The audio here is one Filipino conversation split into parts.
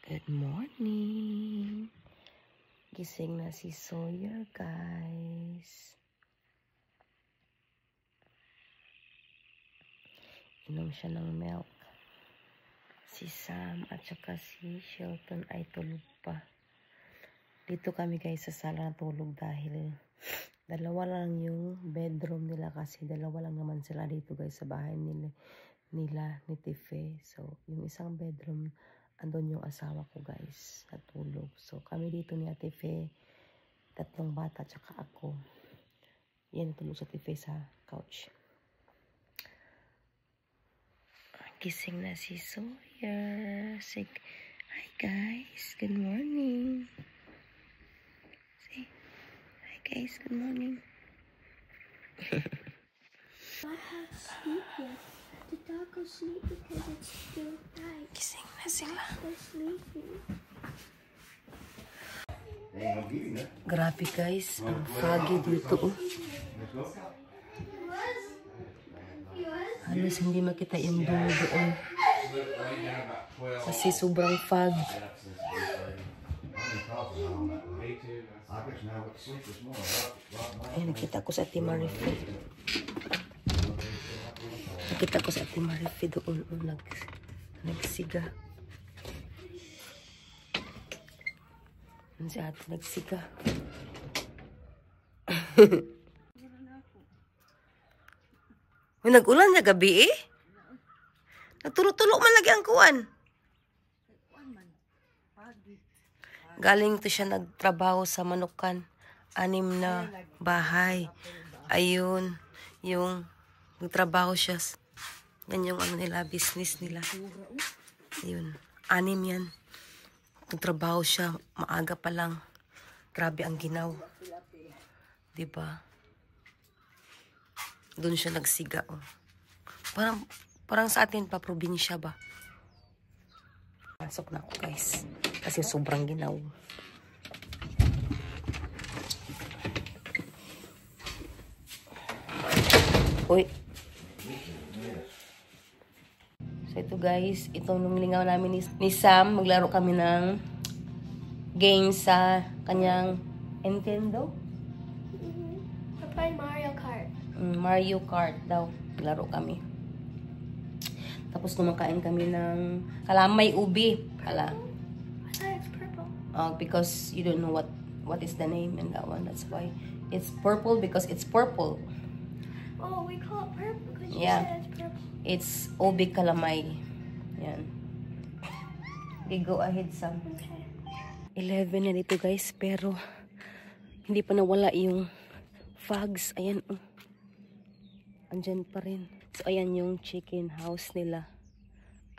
Good morning. Gising na si Sawyer, guys. Inom siya ng milk. Si Sam at saka si Shelton ay tulog pa. Dito kami guys sa sala natulog dahil dalawa lang yung bedroom nila kasi dalawa lang naman sila dito guys sa bahay nila ni Tife. So, yung isang bedroom andun yung asawa ko guys, natulog. So, kami dito ni Ate Fe, tatlong bata, tsaka ako. Yan, natulog sa Tife sa couch. Gising na si Sawyer. Say, hi guys, good morning. Say, hi guys, good morning. I have sleep yet. The dog will sleep because it's still night. Gising na sila. They're sleeping. Grabe guys, ang foggy dito. Halos hindi makita yung dulo doon. Kasi sobrang fog. Ay, nakita ko sa Ate Marife. Nakita ko sa Ate Marife doon. Nagsiga. Si ate nagsiga. Nag-ulan na gabi eh. Nagtulo-tulo man lagi ang kuwan. Galing to siya nagtrabaho sa Manukan. 6 na bahay. Ayun. Yung nagtrabaho siya. Yan yung ano nila, business nila. Ayun. 6 yan. Nagtrabaho siya. Maaga pa lang. Grabe ang ginaw. Diba? Doon siya nagsiga. Oh. Parang sa atin pa, probinsya ba? Pasok na ako guys. Kasi sobrang ginaw. Uy. So ito guys, itong nung lingaw namin ni Sam, maglaro kami ng game sa kanyang Nintendo. We're playing Mario Kart. Mario Kart daw. Laro kami. Tapos kumakain kami ng kalamay ubi. Pala. I thought it's purple. Because you don't know what is the name in that one. That's why it's purple because it's purple. Oh, we call it purple because you Yeah. said it's purple. It's ubi kalamay. Yan. Okay, go ahead, Sam. Okay. 11 na dito guys, pero hindi pa nawala yung fogs. Ayan, oh. Andyan pa rin. So, ayan yung chicken house nila.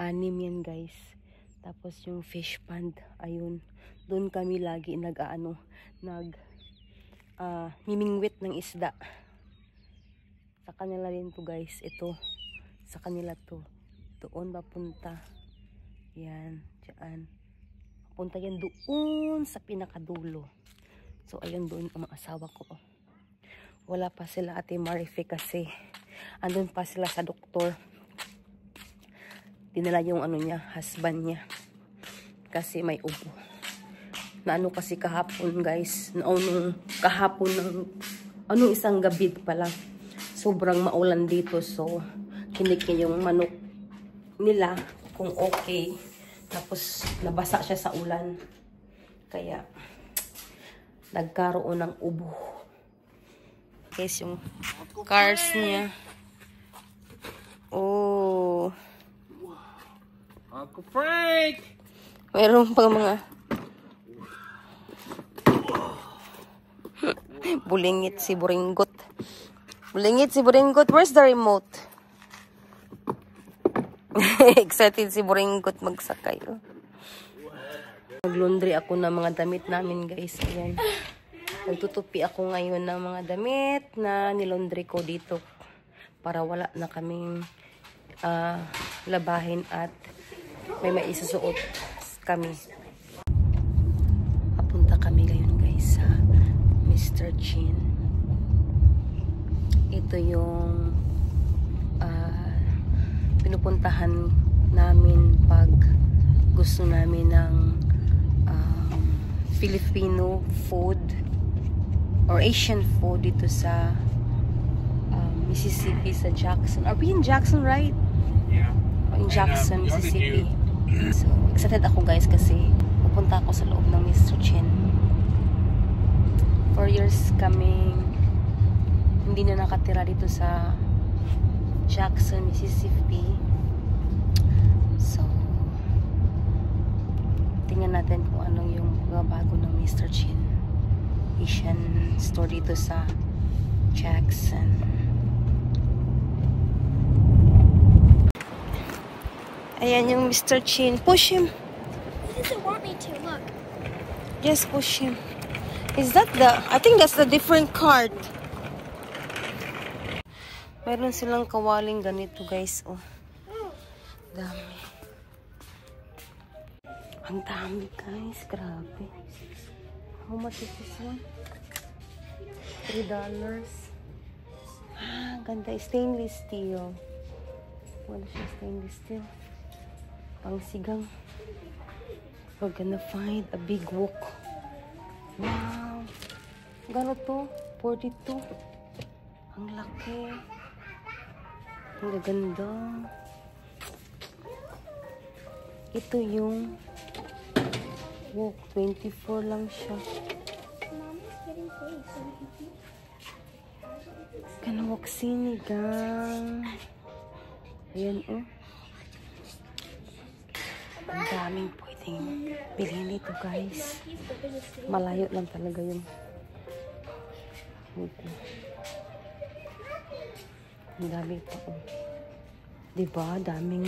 6 yan guys. Tapos yung fish pond, ayun. Doon kami lagi mimingwit ng isda. Sa kanila rin to guys. Ito, sa kanila to. Doon papunta. Yan, dyan. Punta yan doon sa pinakadulo. So, ayun doon ang mga asawa ko. Wala pa sila Ate Marife kasi andun pa sila sa doktor. Dinala yung ano niya, husband niya. Kasi may ubo. Na ano kasi kahapon guys. Kahapon ng isang gabi pala. Sobrang maulan dito. So, kinik niya yung manok nila kung okay. Tapos, nabasa siya sa ulan. Kaya, nagkaroon ng ubo. Guys, yung cars niya. Oh. Uncle Frank! Meron pang mga bulingit si Buringgot. Bulingit si Buringgot. Where's the remote? Excited si Buringgot magsakay. Oh. Nag-laundry ako ng mga damit namin guys. Ayan. Nagtutupi ako ngayon ng mga damit na nilondry ko dito para wala na kaming labahin at may maisusuot kami. Papunta kami ngayon guys sa Mr. Chin. Ito yung pinupuntahan namin pag gusto namin ng Filipino food or Asian food dito sa Mississippi, sa Jackson. Are we in Jackson, right? Yeah. In Jackson, And, Mississippi. So, excited ako guys kasi pupunta ako sa loob ng Mr. Chin. 4 years kaming hindi na nakatira dito sa Jackson, Mississippi. So, tingnan natin kung ano yung bago ng Mr. Chin Asian store dito sa Jackson. Ayan yung Mr. Chin. Push him. He doesn't want me to. Look. Just push him. Is that I think that's the different cart. Meron silang kawaling ganito guys. Oh. Dami. Ang dami guys. Grabe. How much is this one? $3. Ah, ganda. Stainless steel. Wala siya stainless steel. Pang sigang. We're gonna find a big wok. Wow. Gano to? 42. Ang laki. Ang gaganda. Ito yung wok. 24 lang siya. Mommy's getting paid. Kanawak sinigang. Ayan oh. Ang daming pwedeng bilhin dito guys. Malayo lang talaga yun. Ito. Ang dami pa oh. Diba? Daming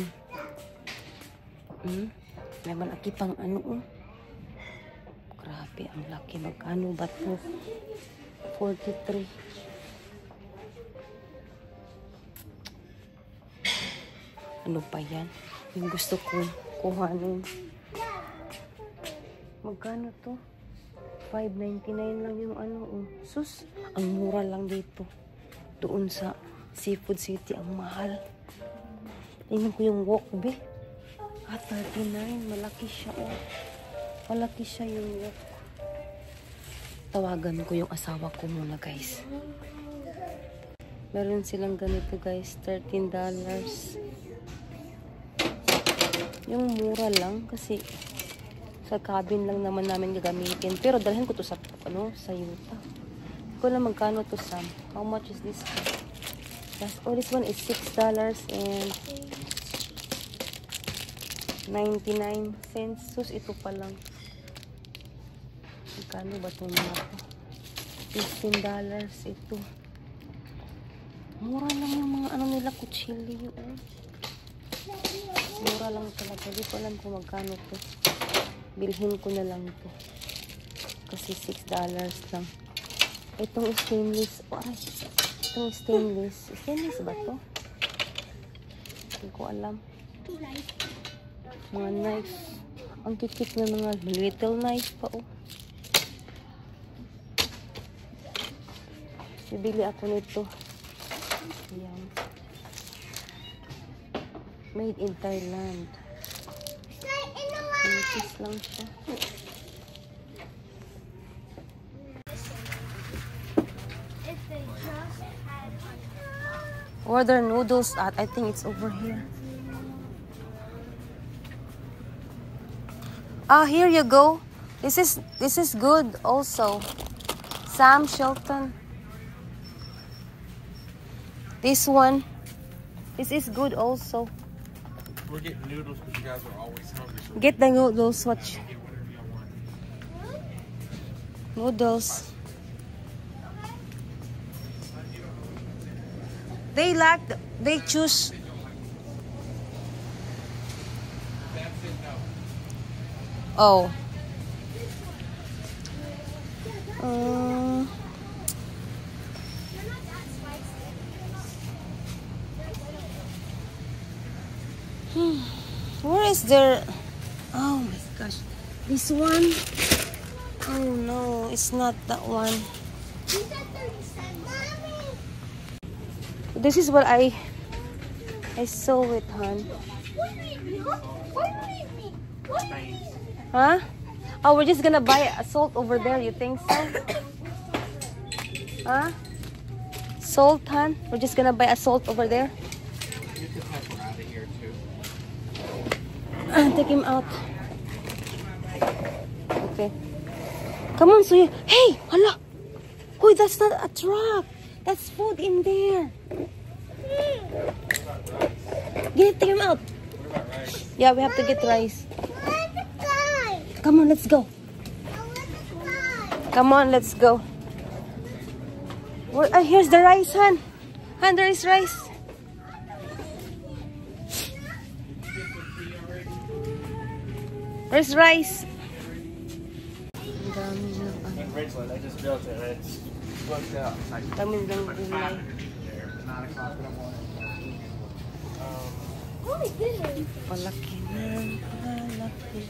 may malaki pang ano oh. Grabe, ang laki. Magkano ba to? 43. Ano pa yan? Yung gusto ko kuhanin. Magkano to? $5.99 lang yung ano. Oh. Sus, ang mura lang dito. Doon sa Seafood City, ang mahal. Tingnan ko yung wok, be. 39. Malaki siya, oh. Malaki siya yung wok. Tawagan ko yung asawa ko muna, guys. Meron silang ganito, guys. $13. Yung mura lang kasi sa cabin lang naman namin gagamitin. Pero dalhin ko to sa sa Utah. Hindi ko lang magkano to, Sam. How much is this? Oh, this one is $6.99. Sus, ito pa lang. Magkano ba itong mga to? $15 ito. Mura lang yung mga ano nila, kutsilyo. Mura lang talaga. Di ko alam kung magkano to. Bilhin ko na lang to. Kasi $6 lang. Itong stainless. Oh, ay, itong stainless. Stainless ba to? Hindi ko alam. Mga knife. Ang kikit na mga little knife pa oh. Bibili ako nito. Ayan. Made in Thailand. Pinipis lang siya. Order noodles at I think it's over here. Ah, here you go. This is good also. Sam Shelton. This one. This is good also. We're getting noodles because you guys are always hungry. So Get the noodles. What? get whatever y'all want. Noodles. They choose. That's it, no. Oh. Where is there? Oh my gosh. This one? Oh no, it's not that one. This is what I saw it, hon. Huh? Oh, we're just gonna buy salt over there. You think so? Huh? Salt, hon? We're just gonna buy a salt over there. Get the pepper out of here too. Take him out. Okay. Come on, Suya. Hey, hala. Hoy, that's not a truck. That's food in there. Take him out. What about rice? Yeah, we have to get rice. Come on, let's go. Come on, let's go. Here's the rice, hon. Hon, there is rice. Where's rice? In Ridgeland, I just built it. It's booked out. Dami ng gulay. 9 o'clock in the morning. Oh my goodness. Palaki na, palaki.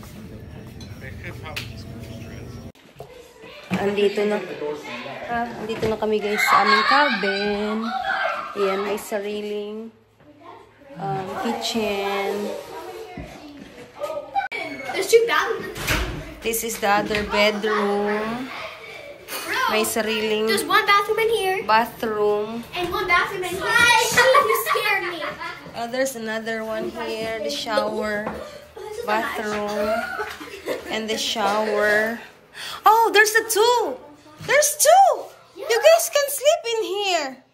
They could probably just go straight. Andito na kami guys sa aming cabin. Ayan, may sariling kitchen. There's 2 bathrooms. This is the other bedroom. May sariling There's 1 bathroom in here bathroom. and 1 bathroom in here. You scared me. There's another one here, the shower, bathroom, and the shower. Oh, there's a 2. There's 2. You guys can sleep in here.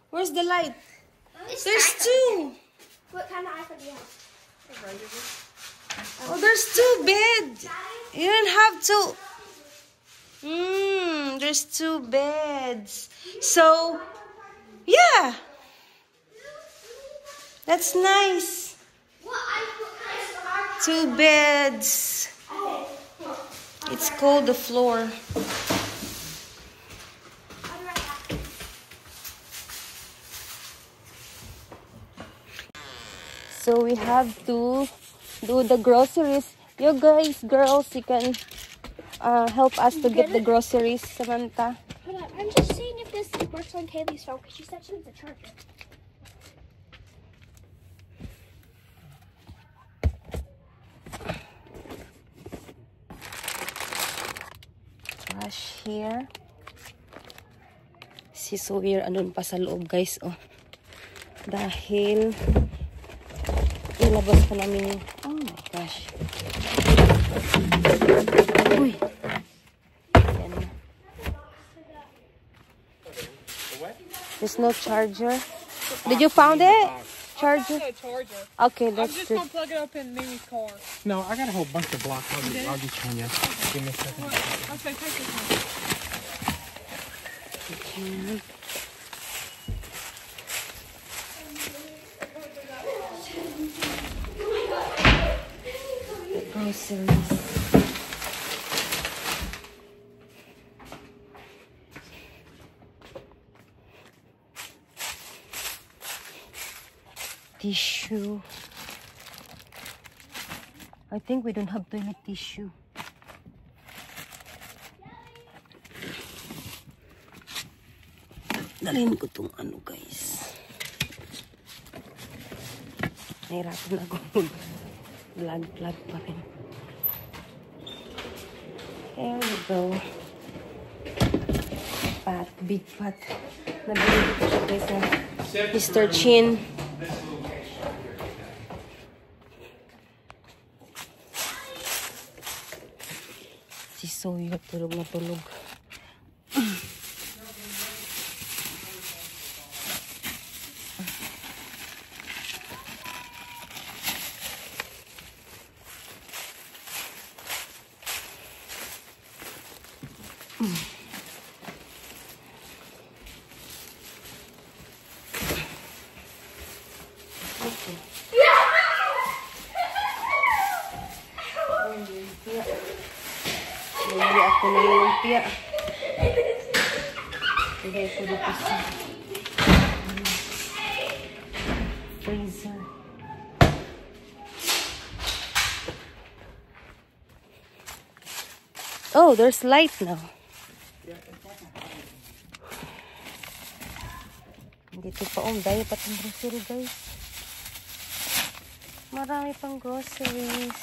Where's the light? There's 2. What kind of iPhone do you have? Oh, there's 2 beds. You don't have to. There's 2 beds. So, yeah. That's nice. 2 beds. It's cold, the floor. So we have to do the groceries. You guys, girls, you can help us to get the groceries, Samantha. Hold on, I'm just seeing if this works on Kaylee's phone because she said she needs a charger. Trash here. Si Sawyer andun pa sa loob, guys. Oh. Dahil ilabas pa namin. Oh my gosh. Uy. Yan na. There's no charger. Did you found it? Charger? A charger. Okay, I'm that's just good. gonna plug it up in Mimi's car. No, I got a whole bunch of blocks. I'll get you one, yeah. Give me a second. Okay, take this one. Okay. The groceries. Tissue. I think we don't have toilet tissue. Dalhin ko tong ano, guys. Nahirapan ako mag-vlog pa rin. There we go. Pot, big pot. Nabili ko siya, guys, na Mr. Chin. Si Sawyer tulog na tulog. Bumili ako ng lumpia. Lagay ko dito sa freezer. Oh, there's light now. Dito pa dahil patong grocery, guys. Marami pang groceries.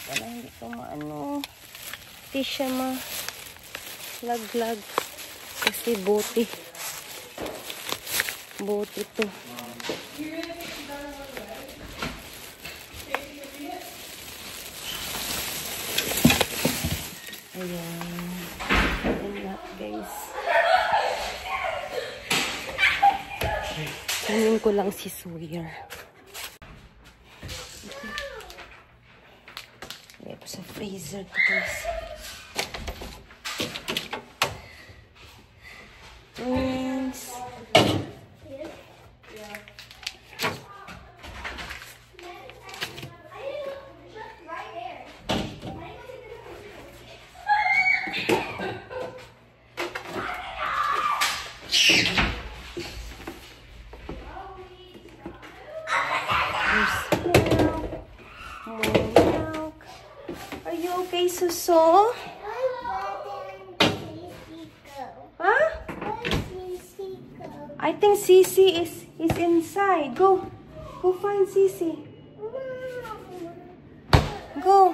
Wala, hindi ko maano. Hindi siya laglag. Kasi bote. Bote to. Ayan. Ayan na, guys. Kunin ko lang si Sawyer. Ito sa freezer ko, guys. Onions. Are you okay, Suso? Huh? I think Sisi is inside. Go find Sisi. Go.